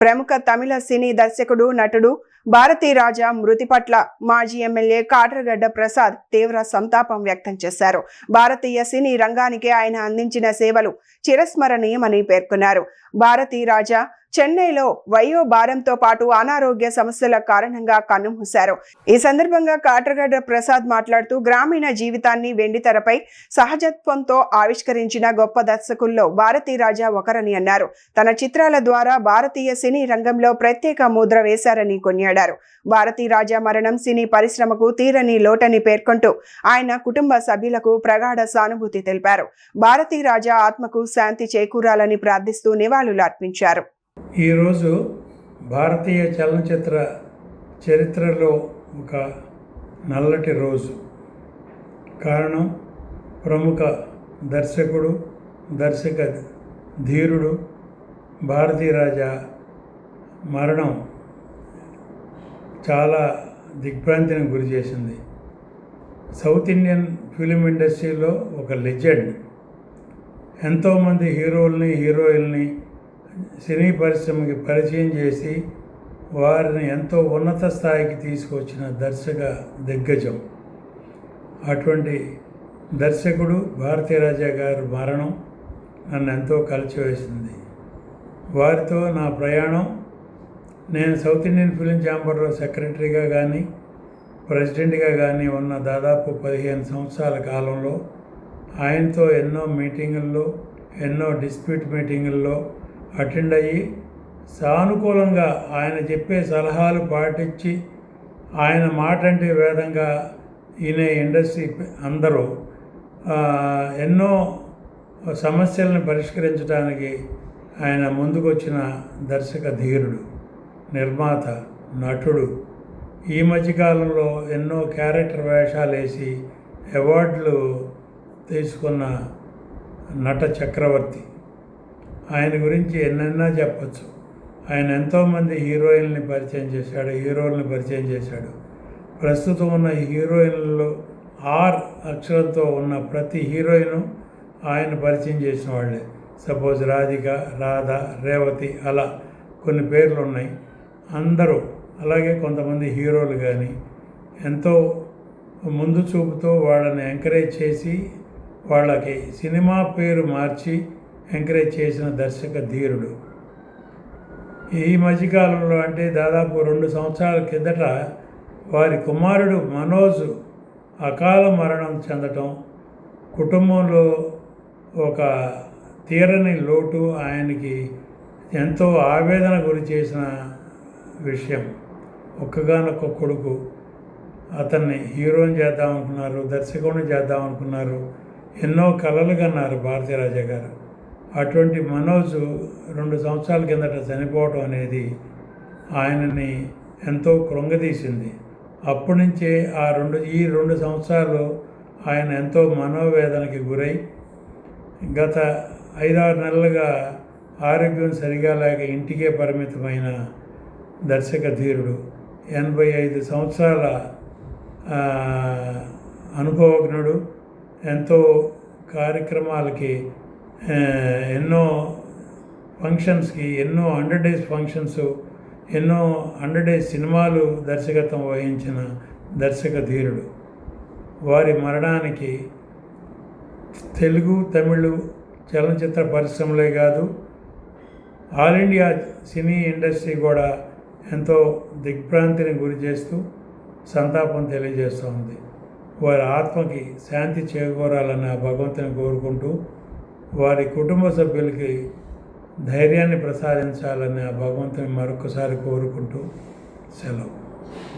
ప్రముఖ తమిళ సినీ దర్శకుడు, నటుడు భారతీ రాజా మృతి పట్ల మాజీ ఎమ్మెల్యే కాట్రగడ్డ ప్రసాద్ తీవ్ర సంతాపం వ్యక్తం చేశారు. భారతీయ సినీ రంగానికి ఆయన అందించిన సేవలు చిరస్మరణీయమని పేర్కొన్నారు. భారతీ రాజా చెన్నైలో వయో భారంతో పాటు అనారోగ్య సమస్యల కారణంగా కన్నుమూశారు. ఈ సందర్భంగా కాట్రగడ్డ ప్రసాద్ మాట్లాడుతూ, గ్రామీణ జీవితాన్ని వెండితెరపై సహజత్వంతో ఆవిష్కరించిన గొప్ప దర్శకుల్లో భారతీ రాజా ఒకరని అన్నారు. తన చిత్రాల ద్వారా భారతీయ సినీ రంగంలో ప్రత్యేక ముద్ర వేశారని కొనియాడారు. భారతీ రాజా మరణం సినీ పరిశ్రమకు తీరని లోటని పేర్కొంటూ ఆయన కుటుంబ సభ్యులకు ప్రగాఢ సానుభూతి తెలిపారు. భారతీ రాజా ఆత్మకు శాంతి చేకూరాలని ప్రార్థిస్తూ నివాళులు అర్పించారు. ఈరోజు భారతీయ చలనచిత్ర చరిత్రలో ఒక నల్లటి రోజు. కారణం, ప్రముఖ దర్శకుడు, దర్శక ధీరుడు భారతీ రాజా మరణం చాలా దిగ్భ్రాంతిని గురి చేసింది. సౌత్ ఇండియన్ ఫిలిం ఇండస్ట్రీలో ఒక లెజెండ్. ఎంతోమంది హీరోల్ని, హీరోయిల్ని సినీ పరిశ్రమకి పరిచయం చేసి వారిని ఎంతో ఉన్నత స్థాయికి తీసుకొచ్చిన దర్శక దిగ్గజం. అటువంటి దర్శకుడు భారతీ రాజా గారి మరణం నన్ను ఎంతో కలిచివేసింది. వారితో నా ప్రయాణం, నేను సౌత్ ఇండియన్ ఫిలిం ఛాంబర్లో సెక్రటరీగా కానీ ప్రెసిడెంట్గా కానీ ఉన్న దాదాపు 15 సంవత్సరాల కాలంలో ఆయనతో ఎన్నో మీటింగుల్లో, ఎన్నో డిస్ప్యూట్ మీటింగుల్లో అటెండ్ అయ్యి సానుకూలంగా ఆయన చెప్పే సలహాలు పాటించి, ఆయన మాట అంటే వేదంగా ఈయన ఇండస్ట్రీ అందరూ ఎన్నో సమస్యలను పరిష్కరించడానికి ఆయన ముందుకొచ్చిన దర్శక ధీరుడు, నిర్మాత, నటుడు. ఈ మధ్యకాలంలో ఎన్నో క్యారెక్టర్ వేషాలు వేసి అవార్డులు తీసుకున్న నట చక్రవర్తి. ఆయన గురించి ఎన్నెన్నా చెప్పచ్చు. ఆయన ఎంతోమంది హీరోయిన్లని పరిచయం చేశాడు, హీరోల్ని పరిచయం చేశాడు. ప్రస్తుతం ఉన్న హీరోయిన్లలో ఆర్ అక్షరంతో ఉన్న ప్రతి హీరోయిను ఆయన పరిచయం చేసిన వాళ్ళే. సపోజ్ రాధిక, రాధ, రేవతి, అలా కొన్ని పేర్లు ఉన్నాయి. అందరూ అలాగే కొంతమంది హీరోలు కానీ ఎంతో ముందు చూపుతో వాళ్ళని ఎంకరేజ్ చేసి వాళ్ళకి సినిమా పేరు మార్చి ఎంకరేజ్ చేసిన దర్శక ధీరుడు. ఈ మధ్యకాలంలో అంటే దాదాపు 2 సంవత్సరాల కిందట వారి కుమారుడు మనోజ్ అకాల మరణం చెందటం కుటుంబంలో ఒక తీరని లోటు, ఆయనకి ఎంతో ఆవేదన గురి చేసిన విషయం. ఒక్కగానొక్క కొడుకు, అతన్ని హీరోని చేద్దాం అనుకున్నారు, దర్శకుడిని చేద్దాం అనుకున్నారు, ఎన్నో కలలు కన్నారు భారతీ రాజా గారు. అటువంటి మనోజ్ 2 సంవత్సరాల కిందట చనిపోవటం అనేది ఆయనని ఎంతో కృంగదీసింది. అప్పటి నుంచే ఈ 2 సంవత్సరాలు ఆయన ఎంతో మనోవేదనకి గురై గత 5-6 నెలలుగా ఆరోగ్యం సరిగా లేక ఇంటికే పరిమితమైన దర్శక ధీరుడు. 85 సంవత్సరాల అనుభవజ్ఞుడు. ఎంతో కార్యక్రమాలకి, ఎన్నో ఫంక్షన్స్కి, ఎన్నో 100 days ఫంక్షన్స్, ఎన్నో 100 days సినిమాలు దర్శకత్వం వహించిన దర్శక ధీరుడు. వారి మరణానికి తెలుగు, తమిళ చలనచిత్ర పరిశ్రమలే కాదు, ఆల్ ఇండియా సినీ ఇండస్ట్రీ కూడా ఎంతో దిగ్భ్రాంతిని గురి చేస్తూ సంతాపం తెలియజేస్తూ ఉంది. వారి ఆత్మకి శాంతి చేకూరాలని ఆ భగవంతుని కోరుకుంటూ, వారి కుటుంబ సభ్యులకి ధైర్యాన్ని ప్రసాదించాలని ఆ భగవంతుని మరొకసారి కోరుకుంటూ సెలవు.